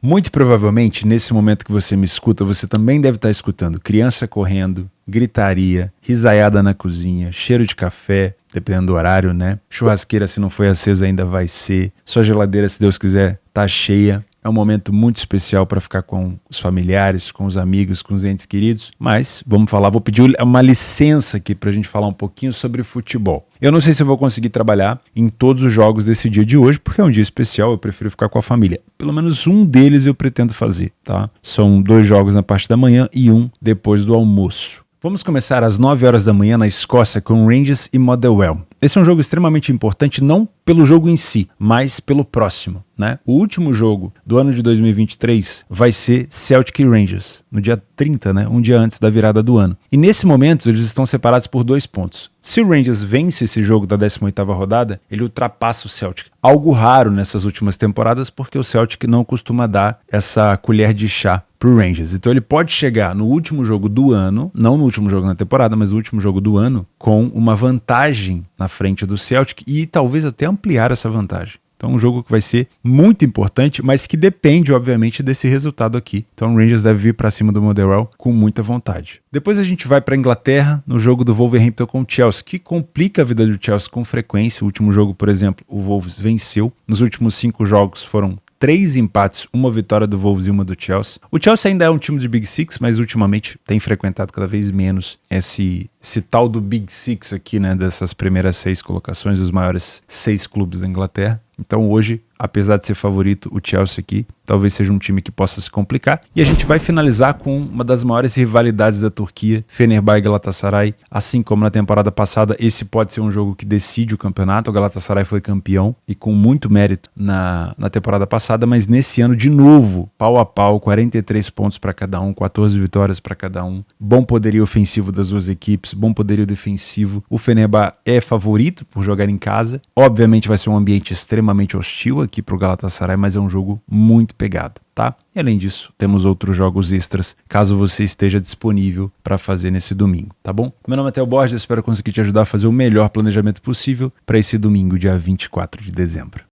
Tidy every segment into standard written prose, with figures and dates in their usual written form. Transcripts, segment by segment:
Muito provavelmente, nesse momento que você me escuta, você também deve estar escutando criança correndo, gritaria, risaiada na cozinha, cheiro de café, dependendo do horário, né? Churrasqueira, se não foi acesa, ainda vai ser. Sua geladeira, se Deus quiser, tá cheia. É um momento muito especial para ficar com os familiares, com os amigos, com os entes queridos. Mas, vamos falar, vou pedir uma licença aqui para a gente falar um pouquinho sobre futebol. Eu não sei se eu vou conseguir trabalhar em todos os jogos desse dia de hoje, porque é um dia especial, eu prefiro ficar com a família. Pelo menos um deles eu pretendo fazer, tá? São 2 jogos na parte da manhã e um depois do almoço. Vamos começar às 9 horas da manhã na Escócia com Rangers e Motherwell. Esse é um jogo extremamente importante, não pelo jogo em si, mas pelo próximo, né? O último jogo do ano de 2023 vai ser Celtic e Rangers, no dia 30, né? Um dia antes da virada do ano. E nesse momento eles estão separados por 2 pontos. Se o Rangers vence esse jogo da 18ª rodada, ele ultrapassa o Celtic. Algo raro nessas últimas temporadas, porque o Celtic não costuma dar essa colher de chá pro Rangers. Então ele pode chegar no último jogo do ano, não no último jogo na temporada, mas no último jogo do ano, com uma vantagem na frente do Celtic e talvez até ampliar essa vantagem. Então um jogo que vai ser muito importante, mas que depende, obviamente, desse resultado aqui. Então o Rangers deve vir para cima do Motherwell com muita vontade. Depois a gente vai para a Inglaterra, no jogo do Wolverhampton com o Chelsea, que complica a vida do Chelsea com frequência. O último jogo, por exemplo, o Wolves venceu. Nos últimos 5 jogos foram 3 empates, 1 vitória do Wolves e 1 do Chelsea. O Chelsea ainda é um time de Big Six, mas ultimamente tem frequentado cada vez menos esse tal do Big Six aqui, né, dessas primeiras 6 colocações, os maiores 6 clubes da Inglaterra. Então hoje, apesar de ser favorito, o Chelsea aqui talvez seja um time que possa se complicar. E a gente vai finalizar com uma das maiores rivalidades da Turquia, Fenerbahçe e Galatasaray. Assim como na temporada passada, esse pode ser um jogo que decide o campeonato. O Galatasaray foi campeão e com muito mérito na temporada passada, mas nesse ano, de novo, pau a pau, 43 pontos para cada um, 14 vitórias para cada um. Bom poderio ofensivo das duas equipes, bom poderio defensivo. O Fenerbahçe é favorito por jogar em casa. Obviamente vai ser um ambiente extremamente hostil aqui para o Galatasaray, mas é um jogo muito pegado, tá? E além disso, temos outros jogos extras, caso você esteja disponível para fazer nesse domingo, tá bom? Meu nome é Theo Borges, eu espero conseguir te ajudar a fazer o melhor planejamento possível para esse domingo, dia 24 de dezembro.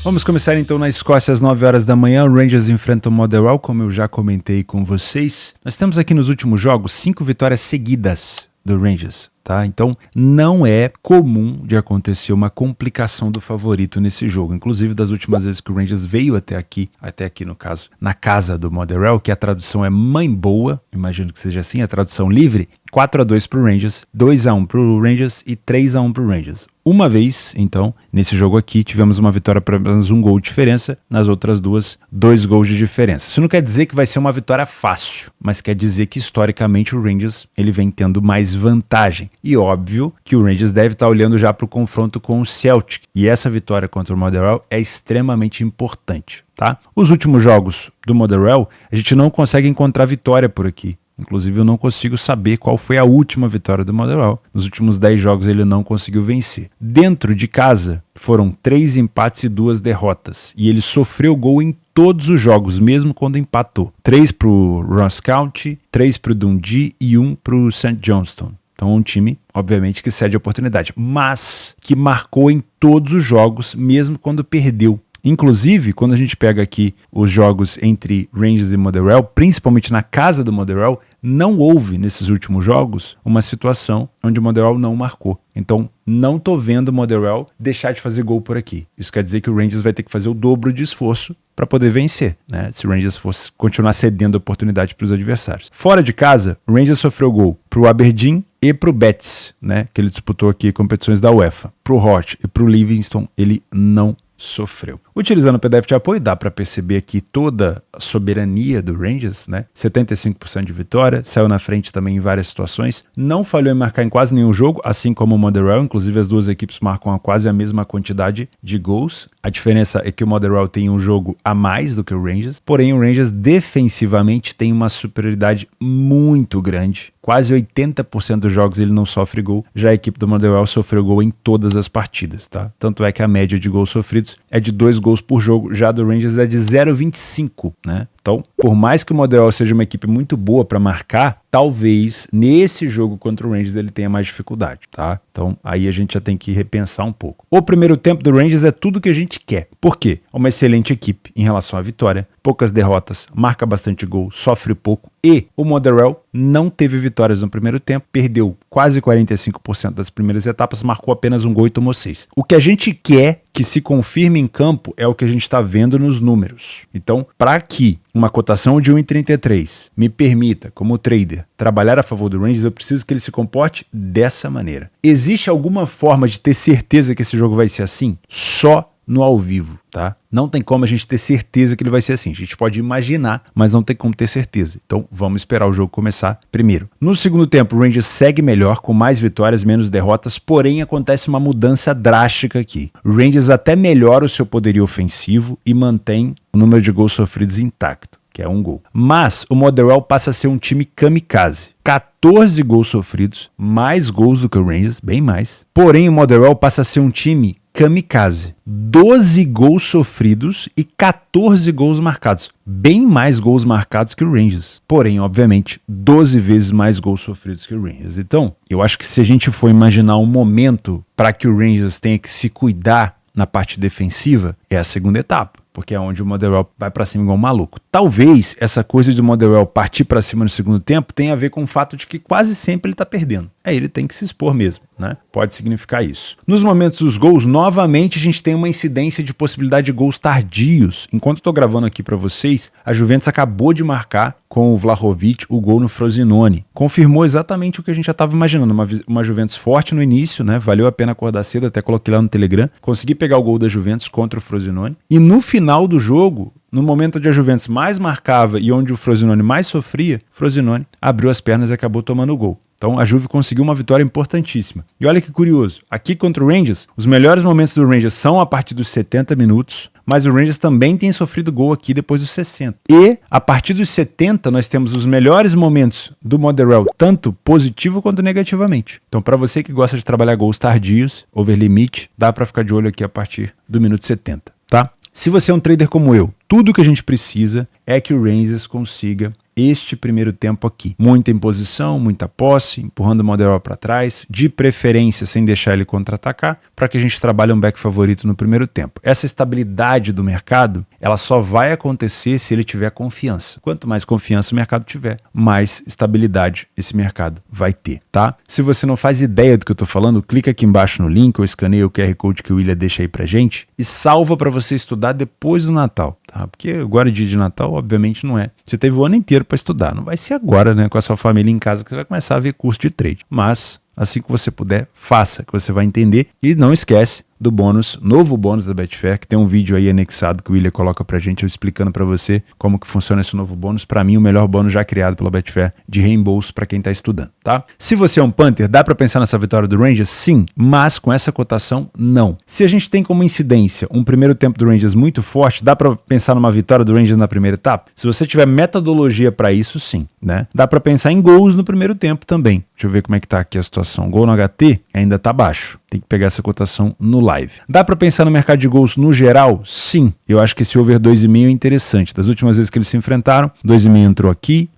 Vamos começar então na Escócia às 9 horas da manhã. O Rangers enfrenta o Motherwell, como eu já comentei com vocês. Nós temos aqui nos últimos jogos 5 vitórias seguidas do Rangers. Tá? Então não é comum de acontecer uma complicação do favorito nesse jogo. Inclusive das últimas vezes que o Rangers veio até aqui no caso, na casa do Motherwell, que a tradução é mãe boa, imagino que seja assim, a tradução livre, 4-2 pro Rangers, 2-1 pro Rangers e 3-1 pro Rangers. Uma vez, então, nesse jogo aqui, tivemos uma vitória por apenas 1 gol de diferença, nas outras 2, 2 gols de diferença. Isso não quer dizer que vai ser uma vitória fácil, mas quer dizer que historicamente o Rangers ele vem tendo mais vantagem. E óbvio que o Rangers deve estar olhando já para o confronto com o Celtic. E essa vitória contra o Motherwell é extremamente importante, tá? Os últimos jogos do Motherwell, a gente não consegue encontrar vitória por aqui. Inclusive eu não consigo saber qual foi a última vitória do Motherwell. Nos últimos 10 jogos ele não conseguiu vencer. Dentro de casa foram 3 empates e 2 derrotas. E ele sofreu gol em todos os jogos, mesmo quando empatou. 3 para o Ross County, 3 para o Dundee e 1 para o St. Johnstone. Então é um time, obviamente, que cede a oportunidade, mas que marcou em todos os jogos, mesmo quando perdeu. Inclusive, quando a gente pega aqui os jogos entre Rangers e Motherwell, principalmente na casa do Motherwell, não houve nesses últimos jogos uma situação onde o Motherwell não marcou. Então, não tô vendo o Motherwell deixar de fazer gol por aqui. Isso quer dizer que o Rangers vai ter que fazer o dobro de esforço para poder vencer, né? Se o Rangers fosse continuar cedendo a oportunidade para os adversários. Fora de casa, o Rangers sofreu gol pro Aberdeen e pro Betis, né? Que ele disputou aqui competições da UEFA. Pro Hort e pro Livingston, ele não sofreu. Utilizando o PDF de apoio, dá para perceber aqui toda a soberania do Rangers, né? 75% de vitória, saiu na frente também em várias situações, não falhou em marcar em quase nenhum jogo, assim como o Motherwell, inclusive as duas equipes marcam quase a mesma quantidade de gols. A diferença é que o Motherwell tem um jogo a mais do que o Rangers, porém o Rangers defensivamente tem uma superioridade muito grande. Quase 80% dos jogos ele não sofre gol, já a equipe do Motherwell sofreu gol em todas as partidas, tá? Tanto é que a média de gols sofridos é de 2 gols por jogo, já do Rangers é de 0,25, né? Então, por mais que o Motherwell seja uma equipe muito boa para marcar, talvez nesse jogo contra o Rangers ele tenha mais dificuldade, tá? Então, aí a gente já tem que repensar um pouco. O primeiro tempo do Rangers é tudo que a gente quer. Por quê? É uma excelente equipe em relação à vitória, poucas derrotas, marca bastante gol, sofre pouco e o Motherwell não teve vitórias no primeiro tempo, perdeu quase 45% das primeiras etapas, marcou apenas um gol e tomou 6. O que a gente quer que se confirme em campo é o que a gente está vendo nos números. Então, para que uma cotação de 1,33 me permita, como trader, trabalhar a favor do Rangers, eu preciso que ele se comporte dessa maneira. Existe alguma forma de ter certeza que esse jogo vai ser assim? Só no ao vivo, tá? Não tem como a gente ter certeza que ele vai ser assim. A gente pode imaginar, mas não tem como ter certeza. Então, vamos esperar o jogo começar primeiro. No segundo tempo, o Rangers segue melhor, com mais vitórias, menos derrotas, porém acontece uma mudança drástica aqui. O Rangers até melhora o seu poderio ofensivo e mantém o número de gols sofridos intacto, que é 1 gol. Mas o Motherwell passa a ser um time kamikaze. 14 gols sofridos, mais gols do que o Rangers, bem mais. Porém, o Motherwell passa a ser um time kamikaze. 12 gols sofridos e 14 gols marcados. Bem mais gols marcados que o Rangers. Porém, obviamente, 12 vezes mais gols sofridos que o Rangers. Então, eu acho que se a gente for imaginar um momento para que o Rangers tenha que se cuidar na parte defensiva, é a segunda etapa, porque é onde o Motherwell vai para cima igual um maluco. Talvez essa coisa do Motherwell partir para cima no segundo tempo tenha a ver com o fato de que quase sempre ele está perdendo. Ele tem que se expor mesmo, né? Pode significar isso. Nos momentos dos gols, novamente a gente tem uma incidência de possibilidade de gols tardios. Enquanto eu tô gravando aqui para vocês, a Juventus acabou de marcar com o Vlahovic o gol no Frosinone. Confirmou exatamente o que a gente já estava imaginando. Uma Juventus forte no início, né? Valeu a pena acordar cedo, até coloquei lá no Telegram. Consegui pegar o gol da Juventus contra o Frosinone. E no final do jogo, no momento onde a Juventus mais marcava e onde o Frosinone mais sofria, o Frosinone abriu as pernas e acabou tomando o gol. Então a Juve conseguiu uma vitória importantíssima. E olha que curioso, aqui contra o Rangers, os melhores momentos do Rangers são a partir dos 70 minutos, mas o Rangers também tem sofrido gol aqui depois dos 60. E a partir dos 70 nós temos os melhores momentos do Motherwell, tanto positivo quanto negativamente. Então para você que gosta de trabalhar gols tardios, over limite, dá para ficar de olho aqui a partir do minuto 70, tá? Se você é um trader como eu, tudo que a gente precisa é que o Rangers consiga este primeiro tempo aqui. Muita imposição, muita posse, empurrando o Motherwell para trás, de preferência sem deixar ele contra-atacar, para que a gente trabalhe um back favorito no primeiro tempo. Essa estabilidade do mercado, ela só vai acontecer se ele tiver confiança. Quanto mais confiança o mercado tiver, mais estabilidade esse mercado vai ter, tá? Se você não faz ideia do que eu tô falando, clica aqui embaixo no link ou escaneia o QR Code que o William deixa aí pra gente e salva para você estudar depois do Natal, tá? Porque agora dia de Natal, obviamente não é. Você teve o ano inteiro para estudar, não vai ser agora, né, com a sua família em casa que você vai começar a ver curso de trade. Mas assim que você puder, faça, que você vai entender. E não esquece do bônus, novo bônus da Betfair, que tem um vídeo aí anexado que o William coloca pra gente, eu explicando pra você como que funciona esse novo bônus. Pra mim, o melhor bônus já criado pela Betfair de reembolso pra quem tá estudando, tá? Se você é um punter, dá pra pensar nessa vitória do Rangers? Sim, mas com essa cotação, não. Se a gente tem como incidência um primeiro tempo do Rangers muito forte, dá pra pensar numa vitória do Rangers na primeira etapa? Se você tiver metodologia pra isso, sim, né? Dá pra pensar em gols no primeiro tempo também. Deixa eu ver como é que tá aqui a situação. Gol no HT ainda tá baixo. Tem que pegar essa cotação no live. Dá para pensar no mercado de gols no geral? Sim. Eu acho que esse over 2,5 é interessante. Das últimas vezes que eles se enfrentaram, 2,5 entrou aqui,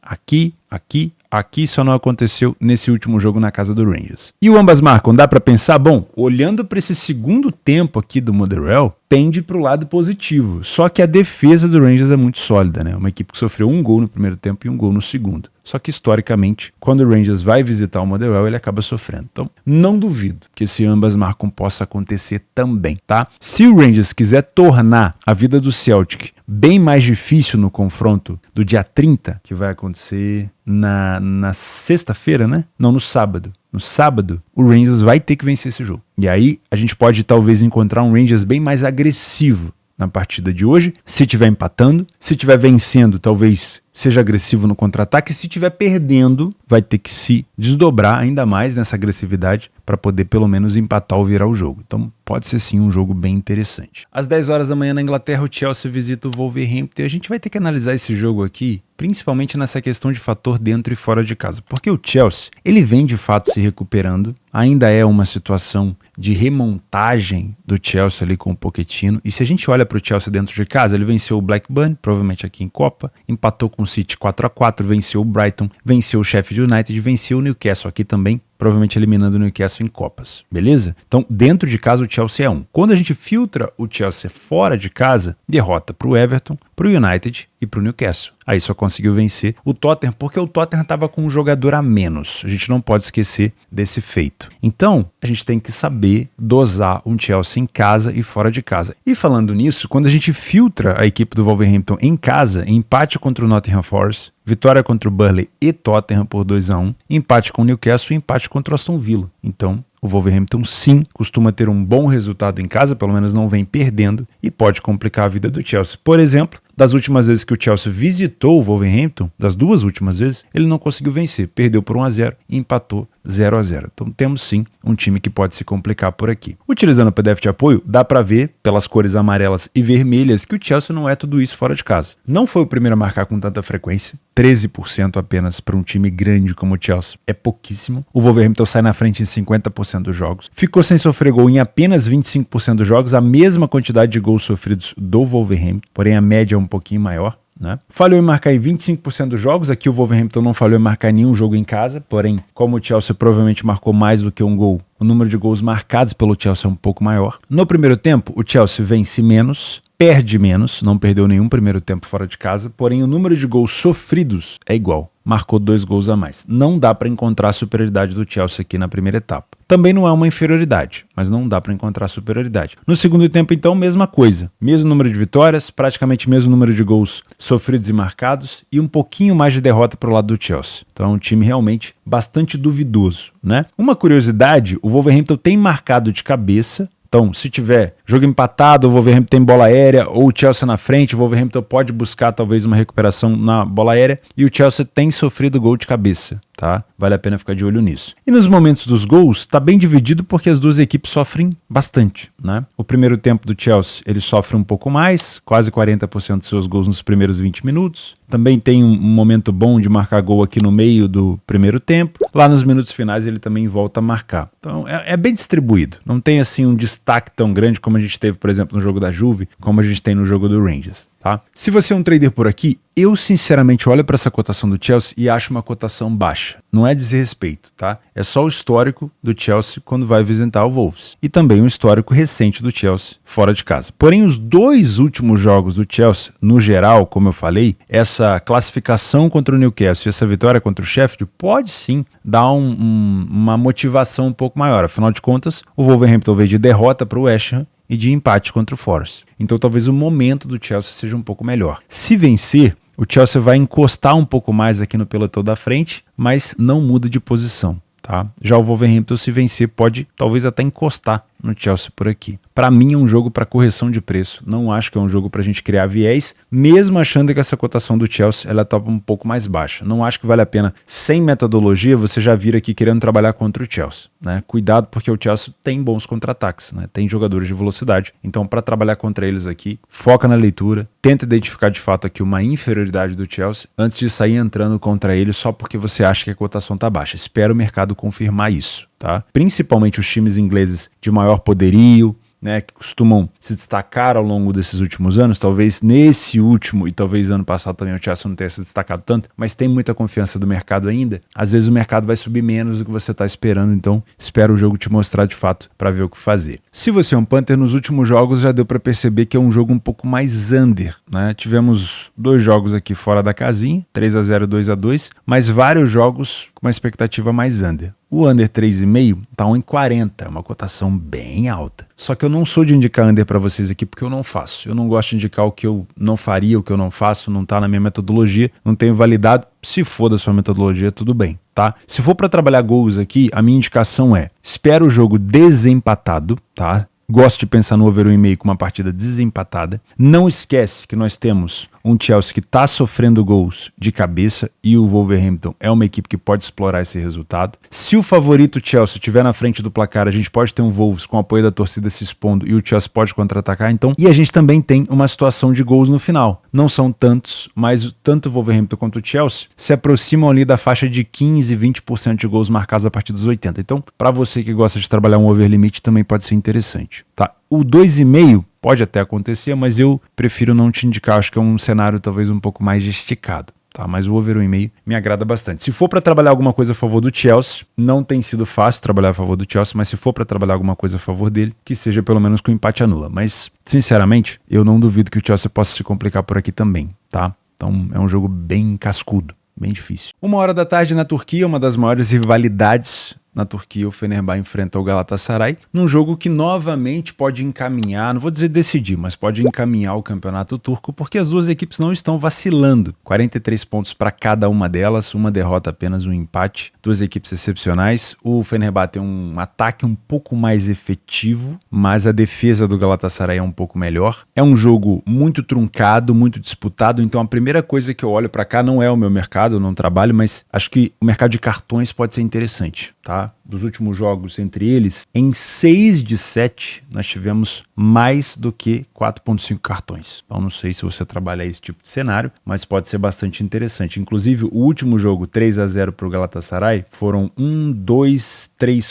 aqui só não aconteceu nesse último jogo na casa do Rangers. E o ambas marcam, dá para pensar? Bom, olhando para esse segundo tempo aqui do Motherwell, pende para o lado positivo. Só que a defesa do Rangers é muito sólida, né? Uma equipe que sofreu um gol no primeiro tempo e um gol no segundo. Só que historicamente, quando o Rangers vai visitar o Motherwell, ele acaba sofrendo. Então, não duvido que esse ambas marcam possa acontecer também, tá? Se o Rangers quiser tornar a vida do Celtic bem mais difícil no confronto do dia 30, que vai acontecer na sexta-feira, né? Não, no sábado. No sábado, o Rangers vai ter que vencer esse jogo. E aí, a gente pode talvez encontrar um Rangers bem mais agressivo na partida de hoje. Se estiver empatando, se estiver vencendo, talvez seja agressivo no contra-ataque. Se estiver perdendo, vai ter que se desdobrar ainda mais nessa agressividade para poder pelo menos empatar ou virar o jogo. Então pode ser sim um jogo bem interessante. Às 10 horas da manhã na Inglaterra, o Chelsea visita o Wolverhampton. A gente vai ter que analisar esse jogo aqui, principalmente nessa questão de fator dentro e fora de casa. Porque o Chelsea, ele vem de fato se recuperando. Ainda é uma situação de remontagem do Chelsea ali com o Pochettino. E se a gente olha para o Chelsea dentro de casa, ele venceu o Blackburn, provavelmente aqui em Copa, empatou com o City 4-4, venceu o Brighton, venceu o Sheffield United, venceu o Newcastle aqui também, provavelmente eliminando o Newcastle em Copas, beleza? Então, dentro de casa, o Chelsea é um. Quando a gente filtra o Chelsea fora de casa, derrota para o Everton, para o United e para o Newcastle. Aí só conseguiu vencer o Tottenham, porque o Tottenham estava com um jogador a menos. A gente não pode esquecer desse feito. Então, a gente tem que saber dosar um Chelsea em casa e fora de casa. E falando nisso, quando a gente filtra a equipe do Wolverhampton em casa, empate contra o Nottingham Forest, vitória contra o Burnley e Tottenham por 2-1, empate com o Newcastle e empate contra o Aston Villa. Então, o Wolverhampton sim costuma ter um bom resultado em casa, pelo menos não vem perdendo, e pode complicar a vida do Chelsea. Por exemplo, das últimas vezes que o Chelsea visitou o Wolverhampton, das duas últimas vezes, ele não conseguiu vencer, perdeu por 1-0 e empatou 0-0. Então temos sim um time que pode se complicar por aqui. Utilizando o PDF de apoio, dá para ver pelas cores amarelas e vermelhas que o Chelsea não é tudo isso fora de casa. Não foi o primeiro a marcar com tanta frequência, 13% apenas para um time grande como o Chelsea, é pouquíssimo. O Wolverhampton sai na frente em 50% dos jogos. Ficou sem sofrer gol em apenas 25% dos jogos, a mesma quantidade de gols sofridos do Wolverhampton, porém a média é um pouquinho maior. Né? Falhou em marcar em 25% dos jogos. Aqui o Wolverhampton não falhou em marcar nenhum jogo em casa, porém, como o Chelsea provavelmente marcou mais do que um gol, o número de gols marcados pelo Chelsea é um pouco maior. No primeiro tempo, o Chelsea vence menos, perde menos, não perdeu nenhum primeiro tempo fora de casa, porém o número de gols sofridos é igual, marcou 2 gols a mais. Não dá para encontrar a superioridade do Chelsea aqui na primeira etapa. Também não é uma inferioridade, mas não dá para encontrar superioridade. No segundo tempo, então, mesma coisa. Mesmo número de vitórias, praticamente mesmo número de gols sofridos e marcados e um pouquinho mais de derrota para o lado do Chelsea. Então é um time realmente bastante duvidoso, né? Uma curiosidade, o Wolverhampton tem marcado de cabeça. Então, se tiver jogo empatado, o Wolverhampton tem bola aérea, ou o Chelsea na frente, o Wolverhampton pode buscar talvez uma recuperação na bola aérea, e o Chelsea tem sofrido gol de cabeça, tá? Vale a pena ficar de olho nisso. E nos momentos dos gols, tá bem dividido porque as duas equipes sofrem bastante, né? O primeiro tempo do Chelsea, ele sofre um pouco mais, quase 40% dos seus gols nos primeiros 20 minutos. Também tem um momento bom de marcar gol aqui no meio do primeiro tempo. Lá nos minutos finais ele também volta a marcar. Então é bem distribuído. Não tem assim um destaque tão grande como a gente teve, por exemplo, no jogo da Juve, como a gente tem no jogo do Rangers. Tá? Se você é um trader por aqui, eu sinceramente olho para essa cotação do Chelsea e acho uma cotação baixa. Não é desrespeito, tá? É só o histórico do Chelsea quando vai visitar o Wolves. E também um histórico recente do Chelsea fora de casa. Porém, os 2 últimos jogos do Chelsea, no geral, como eu falei, essa classificação contra o Newcastle e essa vitória contra o Sheffield pode sim dar uma motivação um pouco maior. Afinal de contas, o Wolverhampton veio de derrota para o West Ham e de empate contra o Forest. Então talvez o momento do Chelsea seja um pouco melhor. Se vencer, o Chelsea vai encostar um pouco mais aqui no pelotão da frente, mas não muda de posição. Tá? Já o Wolverhampton, se vencer, pode talvez até encostar no Chelsea por aqui. Para mim é um jogo para correção de preço. Não acho que é um jogo para a gente criar viés, mesmo achando que essa cotação do Chelsea ela está um pouco mais baixa. Não acho que vale a pena, sem metodologia, você já vir aqui querendo trabalhar contra o Chelsea. Né? Cuidado, porque o Chelsea tem bons contra-ataques, né? Tem jogadores de velocidade. Então, para trabalhar contra eles aqui, foca na leitura, tenta identificar de fato aqui uma inferioridade do Chelsea antes de sair entrando contra ele só porque você acha que a cotação está baixa. Espera o mercado confirmar isso. Tá? Principalmente os times ingleses de maior poderio, né, que costumam se destacar ao longo desses últimos anos, talvez nesse último e talvez ano passado também o Chelsea não tenha se destacado tanto, mas tem muita confiança do mercado ainda. Às vezes o mercado vai subir menos do que você está esperando, então espera o jogo te mostrar de fato para ver o que fazer. Se você é um Panther, nos últimos jogos já deu para perceber que é um jogo um pouco mais under, né? Tivemos 2 jogos aqui fora da casinha, 3-0 e 2-2, mas vários jogos com uma expectativa mais under. O under 3,5 tá 1,40, é uma cotação bem alta. Só que eu não sou de indicar under para vocês aqui porque eu não faço. Eu não gosto de indicar o que eu não faria, o que eu não faço, não tá na minha metodologia, não tenho validado. Se for da sua metodologia, tudo bem, tá? Se for para trabalhar gols aqui, a minha indicação é: espera o jogo desempatado, tá? Gosto de pensar no over 1,5 com uma partida desempatada. Não esquece que nós temos um Chelsea que está sofrendo gols de cabeça e o Wolverhampton é uma equipe que pode explorar esse resultado. Se o favorito Chelsea estiver na frente do placar, a gente pode ter um Wolves com o apoio da torcida se expondo e o Chelsea pode contra-atacar, então. E a gente também tem uma situação de gols no final. Não são tantos, mas tanto o Wolverhampton quanto o Chelsea se aproximam ali da faixa de 15, 20% de gols marcados a partir dos 80. Então, para você que gosta de trabalhar um over limit, também pode ser interessante, tá? O 2,5 pode até acontecer, mas eu prefiro não te indicar, acho que é um cenário talvez um pouco mais esticado. Tá, mas o over 1,5 me agrada bastante. Se for para trabalhar alguma coisa a favor do Chelsea, não tem sido fácil trabalhar a favor do Chelsea, mas se for para trabalhar alguma coisa a favor dele, que seja pelo menos com empate anula. Mas, sinceramente, eu não duvido que o Chelsea possa se complicar por aqui também, tá? Então é um jogo bem cascudo, bem difícil. 1h da tarde na Turquia, uma das maiores rivalidades na Turquia, o Fenerbahçe enfrenta o Galatasaray, num jogo que novamente pode encaminhar, não vou dizer decidir, mas pode encaminhar o campeonato turco, porque as duas equipes não estão vacilando. 43 pontos para cada uma delas, uma derrota apenas, um empate, duas equipes excepcionais. O Fenerbahçe tem um ataque um pouco mais efetivo, mas a defesa do Galatasaray é um pouco melhor. É um jogo muito truncado, muito disputado, então a primeira coisa que eu olho para cá não é o meu mercado, eu não trabalho, mas acho que o mercado de cartões pode ser interessante, tá? Dos últimos jogos entre eles, em 6 de 7 nós tivemos mais do que 4,5 cartões. Então não sei se você trabalha esse tipo de cenário, mas pode ser bastante interessante. Inclusive o último jogo, 3-0 para o Galatasaray, foram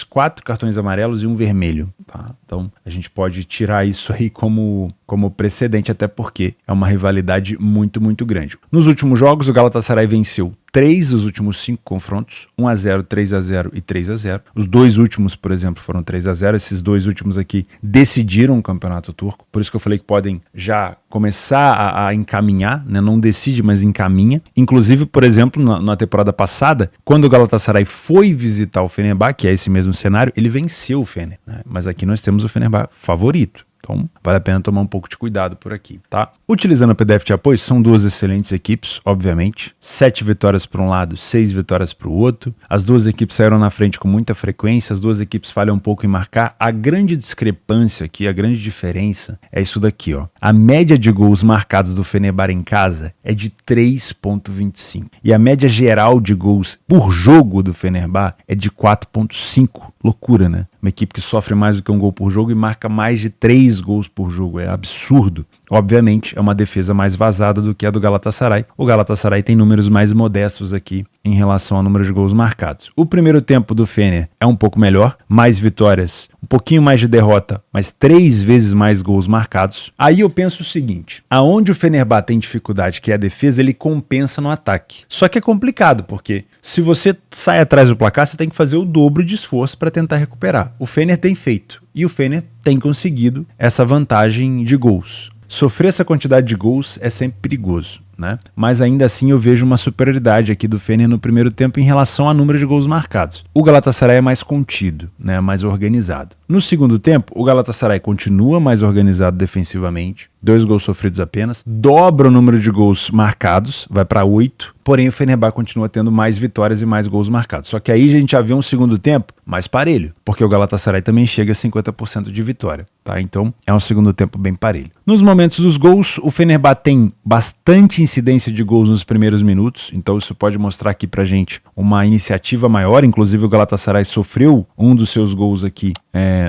4 cartões amarelos e um vermelho. Tá? Então a gente pode tirar isso aí como precedente, até porque é uma rivalidade muito, muito grande. Nos últimos jogos, o Galatasaray venceu 3 dos últimos 5 confrontos, 1-0, 3-0 e 3-0. Os dois últimos, por exemplo, foram 3-0. Esses dois últimos aqui decidiram o campeonato turco. Por isso que eu falei que podem já começar a encaminhar, né? Não decide, mas encaminha. Inclusive, por exemplo, na temporada passada, quando o Galatasaray foi visitar o Fenerbahçe, que é esse mesmo cenário, ele venceu o Fener, né? Mas aqui nós temos o Fenerbahçe favorito. Então, vale a pena tomar um pouco de cuidado por aqui, tá? Utilizando o PDF de apoio, são duas excelentes equipes, obviamente. 7 vitórias para um lado, 6 vitórias para o outro. As duas equipes saíram na frente com muita frequência, as duas equipes falham um pouco em marcar. A grande discrepância aqui, a grande diferença é isso daqui, ó. A média de gols marcados do Fenerbahçe em casa é de 3,25. E a média geral de gols por jogo do Fenerbahçe é de 4,5. Loucura, né? Uma equipe que sofre mais do que um gol por jogo e marca mais de 3 gols por jogo. É absurdo. Obviamente, é uma defesa mais vazada do que a do Galatasaray. O Galatasaray tem números mais modestos aqui em relação ao número de gols marcados. O primeiro tempo do Fener é um pouco melhor, mais vitórias, um pouquinho mais de derrota, mas 3 vezes mais gols marcados. Aí eu penso o seguinte, aonde o Fenerbahçe tem dificuldade, que é a defesa, ele compensa no ataque. Só que é complicado, porque se você sai atrás do placar, você tem que fazer o dobro de esforço para tentar recuperar. O Fener tem feito, e o Fener tem conseguido essa vantagem de gols. Sofrer essa quantidade de gols é sempre perigoso, né? Mas ainda assim eu vejo uma superioridade aqui do Fener no primeiro tempo em relação ao número de gols marcados. O Galatasaray é mais contido, né? Mais organizado. No segundo tempo, o Galatasaray continua mais organizado defensivamente, 2 gols sofridos apenas, dobra o número de gols marcados, vai para 8, porém o Fenerbahçe continua tendo mais vitórias e mais gols marcados. Só que aí a gente já vê um segundo tempo mais parelho, porque o Galatasaray também chega a 50% de vitória, tá? Então é um segundo tempo bem parelho. Nos momentos dos gols, o Fenerbahçe tem bastante incidência de gols nos primeiros minutos, então isso pode mostrar aqui pra gente uma iniciativa maior, inclusive o Galatasaray sofreu um dos seus gols aqui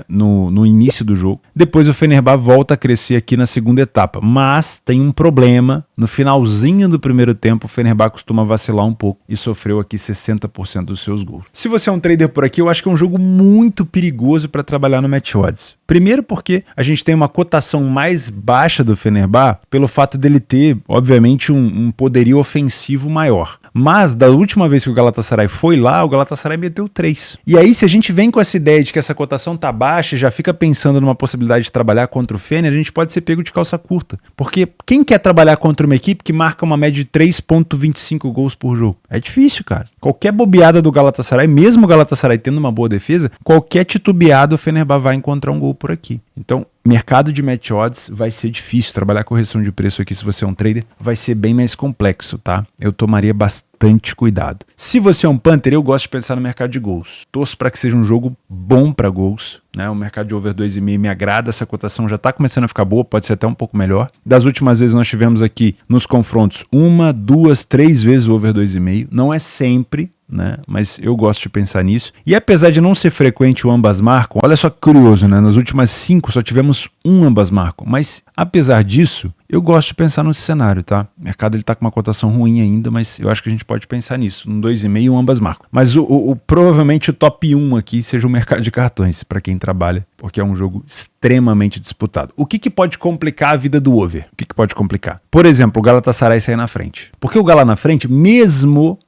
no início do jogo. Depois o Fenerbahçe volta a crescer aqui na segunda etapa, mas tem um problema, no finalzinho do primeiro tempo o Fenerbahçe costuma vacilar um pouco e sofreu aqui 60% dos seus gols. Se você é um trader por aqui, eu acho que é um jogo muito perigoso para trabalhar no Match Odds. Primeiro porque a gente tem uma cotação mais baixa do Fenerbahçe pelo fato dele ter, obviamente, um poderio ofensivo maior. Mas da última vez que o Galatasaray foi lá, o Galatasaray meteu 3. E aí se a gente vem com essa ideia de que essa cotação tá baixa e já fica pensando numa possibilidade de trabalhar contra o Fener, a gente pode ser pego de calça curta. Porque quem quer trabalhar contra uma equipe que marca uma média de 3,25 gols por jogo? É difícil, cara. Qualquer bobeada do Galatasaray, mesmo o Galatasaray tendo uma boa defesa, qualquer titubeado o Fenerbahçe vai encontrar um gol por aqui. Então, mercado de match odds vai ser difícil. Trabalhar correção de preço aqui, se você é um trader, vai ser bem mais complexo, tá? Eu tomaria bastante cuidado. Se você é um punter, eu gosto de pensar no mercado de gols. Torço para que seja um jogo bom para gols, né? O mercado de over 2,5 me agrada, essa cotação já está começando a ficar boa, pode ser até um pouco melhor. Das últimas vezes nós tivemos aqui nos confrontos 1, 2, 3 vezes o over 2,5. Não é sempre, né? Mas eu gosto de pensar nisso. E apesar de não ser frequente o ambas marcam, olha só que curioso, né? Nas últimas 5 só tivemos um ambas marcam. Mas apesar disso, eu gosto de pensar nesse cenário, tá? O mercado ele tá com uma cotação ruim ainda, mas eu acho que a gente pode pensar nisso. Um 2,5 ambas marcam. Mas provavelmente o top 1 aqui seja o mercado de cartões, para quem trabalha, porque é um jogo extremamente disputado. O que pode complicar a vida do over? O que pode complicar? Por exemplo, o Galatasaray sair na frente. Porque o Gala na frente, mesmo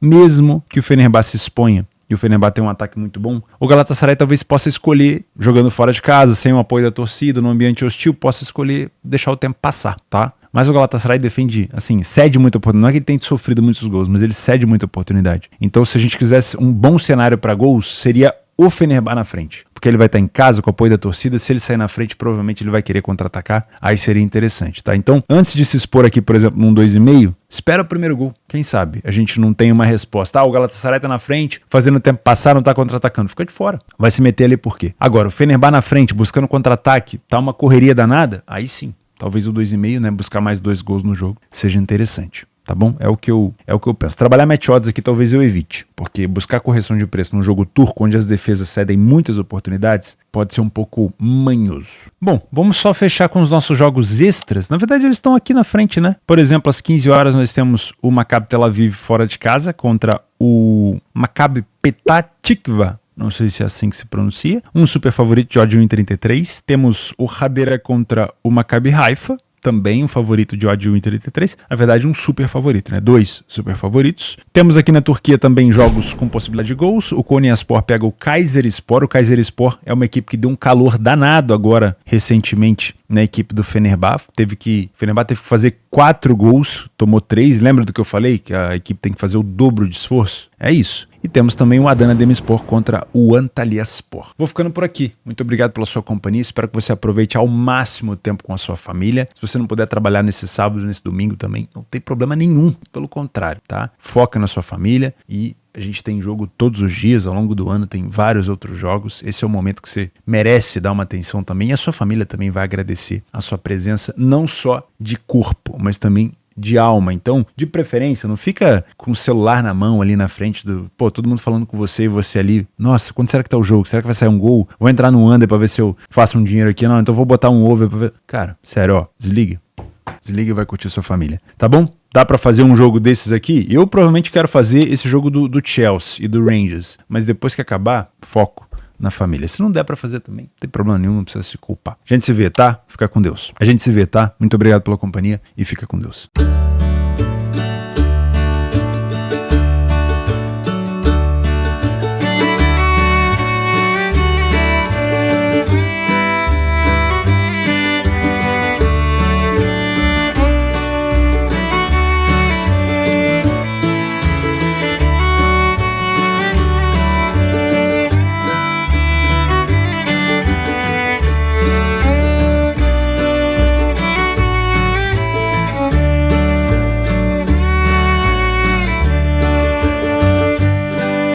que o Fenerbahçe se exponha, e o Fenerbahçe tem um ataque muito bom, o Galatasaray talvez possa escolher, jogando fora de casa, sem o apoio da torcida, num ambiente hostil, possa escolher deixar o tempo passar, tá? Mas o Galatasaray defende, assim, cede muita oportunidade. Não é que ele tenha sofrido muitos gols, mas ele cede muita oportunidade. Então, se a gente quisesse um bom cenário para gols, seria o Fenerbahçe na frente. Porque ele vai estar em casa com o apoio da torcida, se ele sair na frente, provavelmente ele vai querer contra-atacar, aí seria interessante, tá? Então, antes de se expor aqui, por exemplo, num 2,5, espera o primeiro gol. Quem sabe a gente não tem uma resposta. O Galatasaray tá na frente, fazendo o tempo passar, não tá contra-atacando. Fica de fora. Vai se meter ali por quê? Agora, o Fenerbahçe na frente, buscando contra-ataque, tá uma correria danada, aí sim. Talvez o 2,5, né, buscar mais 2 gols no jogo, seja interessante. Tá bom? É o que eu penso. Trabalhar match odds aqui talvez eu evite, porque buscar correção de preço num jogo turco, onde as defesas cedem muitas oportunidades, pode ser um pouco manhoso. Bom, vamos só fechar com os nossos jogos extras. Na verdade, eles estão aqui na frente, né? Por exemplo, às 15 horas nós temos o Maccabi Tel Aviv fora de casa contra o Maccabi Petah Tikva. Não sei se é assim que se pronuncia. Um super favorito de odd 1,33. Temos o Hadera contra o Maccabi Haifa. Também um favorito de odd 1,33. Na verdade, um super favorito, né? 2 super favoritos. Temos aqui na Turquia também jogos com possibilidade de gols. O Konyaspor pega o Kayserispor. O Kayserispor é uma equipe que deu um calor danado agora, recentemente, na equipe do Fenerbahçe. O Fenerbahçe teve que fazer 4 gols, tomou 3. Lembra do que eu falei? Que a equipe tem que fazer o dobro de esforço? É isso. E temos também o Adana Demirspor contra o Antalyaspor. Vou ficando por aqui. Muito obrigado pela sua companhia. Espero que você aproveite ao máximo o tempo com a sua família. Se você não puder trabalhar nesse sábado, nesse domingo também, não tem problema nenhum. Pelo contrário, tá? Foca na sua família e a gente tem jogo todos os dias, ao longo do ano tem vários outros jogos. Esse é o momento que você merece dar uma atenção também. E a sua família também vai agradecer a sua presença, não só de corpo, mas também de alma. Então, de preferência, não fica com o celular na mão ali na frente do... Pô, todo mundo falando com você e você ali. Nossa, quando será que tá o jogo? Será que vai sair um gol? Vou entrar no under pra ver se eu faço um dinheiro aqui. Não, então vou botar um over pra ver... Cara, sério, ó, desliga. Desliga e vai curtir sua família. Tá bom? Dá pra fazer um jogo desses aqui? Eu provavelmente quero fazer esse jogo do Chelsea e do Rangers. Mas depois que acabar, foco na família. Se não der pra fazer também, não tem problema nenhum, não precisa se culpar. A gente se vê, tá? Fica com Deus. A gente se vê, tá? Muito obrigado pela companhia e fica com Deus.